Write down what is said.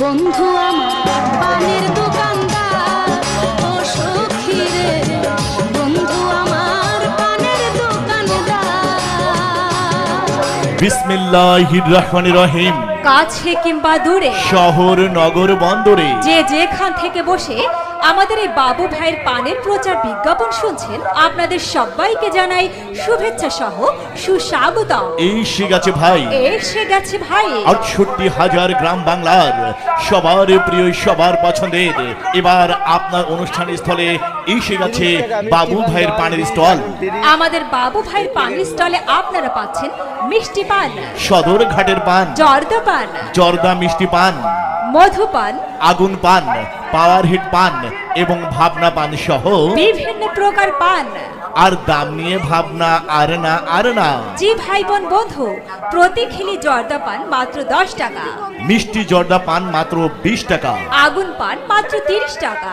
বন্ধু আমার পানের দোকানদার ও সখী রে, বন্ধু আমার পানের দোকানদার। বিসমিল্লাহির রহমানির রহিম। কাছে কিংবা দূরে, শহর নগর বন্দরে, যে যেখান থেকে বসে আমাদের এই বাবু ভাইয়ের পানের প্রচার বিজ্ঞাপন শুনছেন, আপনাদের সবাইকে জানাই শুভেচ্ছা সহ সুস্বাগতম। এসে গেছে ভাই, এসে গেছে ভাই 68,000 গ্রাম বাংলার সবার প্রিয় সবার পছন্দের এবার আপনার অনুষ্ঠান স্থলে এসে গেছে বাবু ভাইয়ের পানের স্টল। আমাদের বাবু ভাইয়ের পানের স্টলে আপনারা পাচ্ছেন মিষ্টি পান, সদর ঘাটের পান, জর্দা পান, জর্দা মিষ্টি পান, মধু পান, আগুন পান, পাওয়ার হিট পান এবং ভাবনা পান সহ বিভিন্ন প্রকার পান। আর দাম নিয়ে ভাবনা আর না আর না। জি ভাই বোন বন্ধু, প্রতি খিলি জর্দা পান মাত্র 10 টাকা, মিষ্টি জর্দা পান মাত্র 20 টাকা, আগুন পান মাত্র 30 টাকা।